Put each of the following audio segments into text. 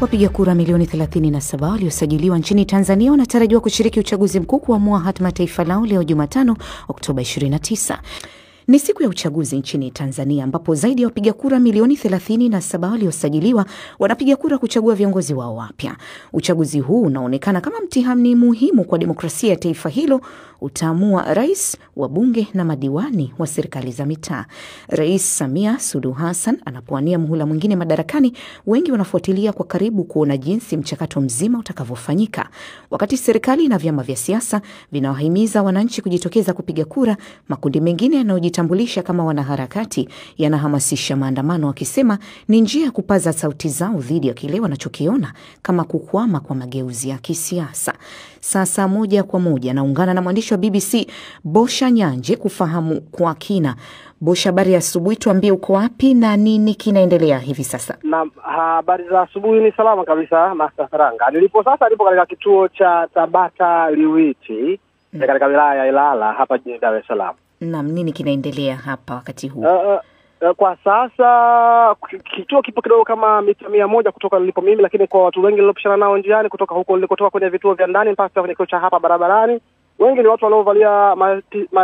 Wapiga kura milioni 37 waliosajiliwa nchini Tanzania wanatarajiwa kushiriki uchaguzi mkuu kuamua hatima taifa lao leo Jumatano, Oktoba 29. Ni siku ya uchaguzi nchini Tanzania ambapo zaidi ya wapiga kura milioni 37 waliosajiliwa wanapiga kura kuchagua viongozi wao wapya. Uchaguzi huu unaonekana kama mtihani muhimu kwa demokrasia ya taifa hilo. Utaamua rais, wabunge na madiwani wa serikali za mitaa. Rais Samia Suluhu Hassan anapoania muhula mwingine madarakani, wengi wanafuatilia kwa karibu kuona jinsi mchakato mzima utakavyofanyika. Wakati serikali na vyama vya siasa vinawahimiza wananchi kujitokeza kupiga kura, makundi mengine yanayojitambulisha kama wanaharakati yanahamasisha maandamano, wakisema ni njia ya kupaza sauti zao dhidi ya kile wanachokiona kama kukwama kwa mageuzi ya kisiasa. Sasa moja kwa moja naungana na mwandishi wa BBC Bosha Nyanje kufahamu kwa kina. Bosha, habari ya asubuhi, tuambie uko wapi na nini kinaendelea hivi sasa? Na habari za asubuhi ni salama kabisa Master Faranga. Nilipo katika kituo cha Tabata Liwiti katika wilaya ya Ilala hapa jijini Dar es Salaam. Naam, nini kinaendelea hapa wakati huu? Kwa sasa kituo kipo kidogo kama mita 100 kutoka nilipo mimi, lakini kwa watu wengi nilopishana nao njiani kutoka huko nilikotoka kwenye vituo vya ndani mpaka kwenye kituo cha hapa barabarani, wengi ni watu waliovalia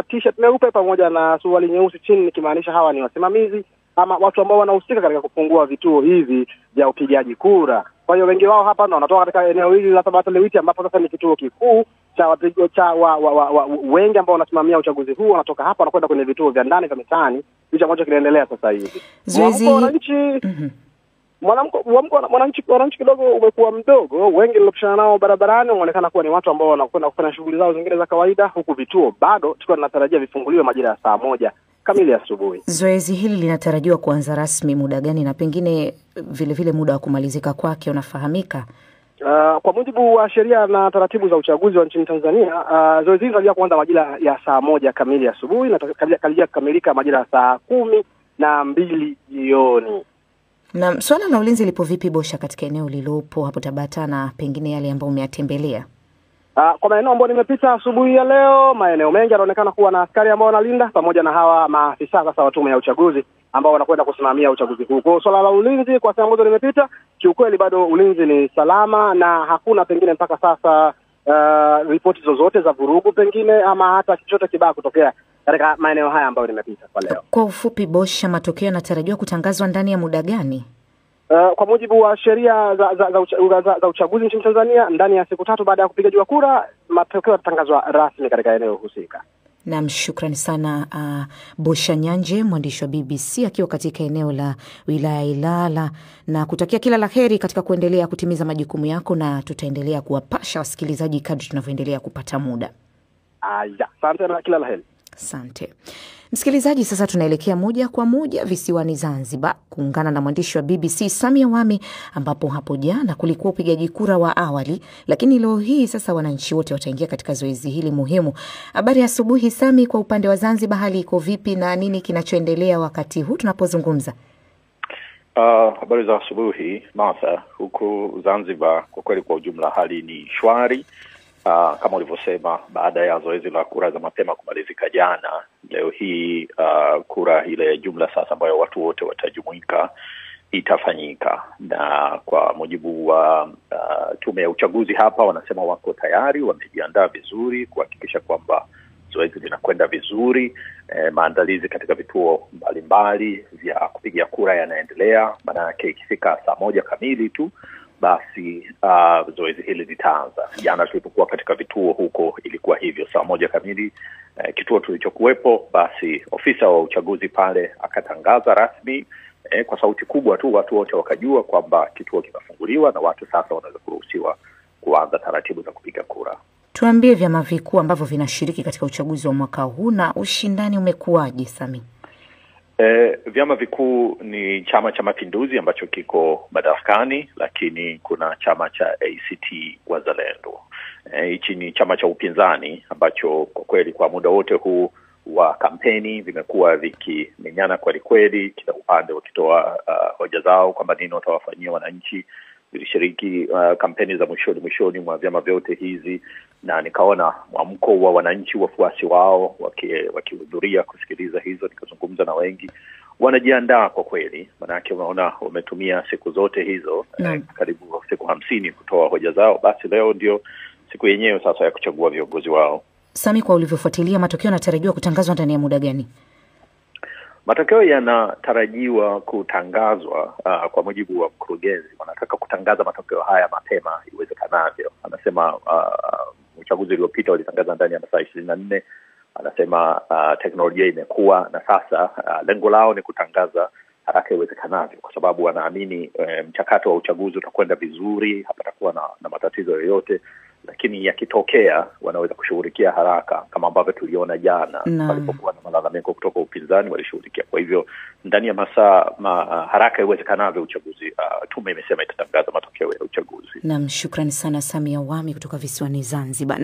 t-shirt meupe pamoja na suruali nyeusi chini, nikimaanisha hawa ni wasimamizi ama watu ambao wanahusika katika kufungua vituo hivi vya upigaji kura. Kwa hiyo wengi wao hapa wanatoka katika eneo hili la Tabata Liwiti ambapo sasa ni kituo kikuu cha wengi ambao wanasimamia uchaguzi huu wanatoka hapa wanakwenda kwenye vituo vya ndani vya mitaani. Hicho ambacho kinaendelea sasa hivi. Wananchi kidogo umekuwa mdogo. Wengi nilopishana nao barabarani wanaonekana kuwa ni watu ambao wanakwenda kufanya shughuli zao zingine za kawaida, huku vituo bado tulikuwa tunatarajia vifunguliwe majira ya saa 1 kamili asubuhi. Zoezi hili linatarajiwa kuanza rasmi muda gani na pengine vile muda wa kumalizika kwake unafahamika? Kwa mujibu wa sheria na taratibu za uchaguzi wa nchini Tanzania, zoezi hili linatarajiwa kuanza majira ya saa 1 kamili asubuhi na karibia kukamilika majira ya saa 12 jioni. Na swala la ulinzi lipo vipi Bosha katika eneo lilopo hapo Tabata na pengine yale ambayo umeyatembelea? Kwa maeneo ambayo nimepita asubuhi ya leo, maeneo mengi yanaonekana kuwa na askari ambao wanalinda pamoja na hawa maafisa sasa wa tume ya uchaguzi ambao wanakwenda kusimamia uchaguzi huu. Kwa swala la ulinzi kwa sehemu ambazo nimepita, kiukweli bado ulinzi ni salama na hakuna pengine mpaka sasa ripoti zozote za vurugu pengine ama hata chochote kibaya kutokea katika maeneo haya ambayo nimepita kwa leo. Kwa ufupi Bosha, matokeo yanatarajiwa kutangazwa ndani ya muda gani? Kwa mujibu wa sheria za uchaguzi nchini Tanzania, ndani ya siku 3 baada ya kupigaji wa kura, matokeo yatatangazwa rasmi katika eneo husika. Naam, shukrani sana Bosha Nyanje, mwandishi wa BBC akiwa katika eneo la wilaya Ilala, na kutakia kila laheri katika kuendelea kutimiza majukumu yako, na tutaendelea kuwapasha wasikilizaji kadri tunavyoendelea kupata muda. Asante na kila laheri. Asante. Msikilizaji, sasa tunaelekea moja kwa moja visiwani Zanzibar kuungana na mwandishi wa BBC Samia Wami, ambapo hapo jana kulikuwa upigaji kura wa awali, lakini leo hii sasa wananchi wote wataingia katika zoezi hili muhimu. Habari ya asubuhi Sami, kwa upande wa Zanzibar hali iko vipi na nini kinachoendelea wakati huu tunapozungumza? Habari za asubuhi Martha. Huku Zanzibar kwa kweli kwa ujumla hali ni shwari. Kama ulivyosema, baada ya zoezi la kura za mapema kumalizika jana, leo hii kura ile jumla sasa ambayo watu wote watajumuika itafanyika, na kwa mujibu wa tume ya uchaguzi hapa wanasema wako tayari, wamejiandaa vizuri kuhakikisha kwamba zoezi linakwenda vizuri. Maandalizi katika vituo mbalimbali vya kupigia kura yanaendelea, maana yake ikifika saa 1 kamili tu basi zoezi hili litaanza. Jana tulipokuwa katika vituo huko ilikuwa hivyo, saa 1 kamili kituo tulichokuwepo, basi ofisa wa uchaguzi pale akatangaza rasmi kwa sauti kubwa tu, watu wote wakajua kwamba kituo kimefunguliwa na watu sasa wanaweza kuruhusiwa kuanza taratibu za kupiga kura. Tuambie vyama vikuu ambavyo vinashiriki katika uchaguzi wa mwaka huu na ushindani umekuwaje Sami? Vyama vikuu ni Chama cha Mapinduzi ambacho kiko madarakani, lakini kuna chama cha ACT Wazalendo. Hichi ni chama cha upinzani ambacho kwa kweli kwa muda wote huu wa kampeni vimekuwa vikimenyana kweli, kila upande wakitoa hoja zao kwamba nini watawafanyia wananchi. Vilishiriki kampeni za mwishoni mwa vyama vyote hizi, na nikaona mwamko wa wananchi, wafuasi wao wakihudhuria kusikiliza hizo. Nikazungumza na wengi, wanajiandaa kwa kweli, maana yake unaona wametumia siku zote hizo karibu siku 50 kutoa hoja zao, basi leo ndio siku yenyewe sasa ya kuchagua viongozi wao. Sami, kwa ulivyofuatilia, matokeo yanatarajiwa kutangazwa ndani ya muda gani? Matokeo yanatarajiwa kutangazwa kwa mujibu wa mkurugenzi. Wanataka kutangaza matokeo haya mapema iwezekanavyo. Anasema uchaguzi uliopita walitangaza ndani ya masaa 24. Anasema teknolojia imekuwa na sasa lengo lao ni kutangaza haraka iwezekanavyo, kwa sababu wanaamini mchakato wa uchaguzi utakwenda vizuri, hapatakuwa na matatizo yoyote, lakini yakitokea wanaweza kushughulikia haraka kama ambavyo tuliona jana walipokuwa na malalamiko kutoka upinzani, walishughulikia. Kwa hivyo ndani ya masaa haraka iwezekanavyo uchaguzi, tume imesema itatangaza matokeo ya uchaguzi. Naam, shukrani sana Samia Wami kutoka visiwani Zanzibar.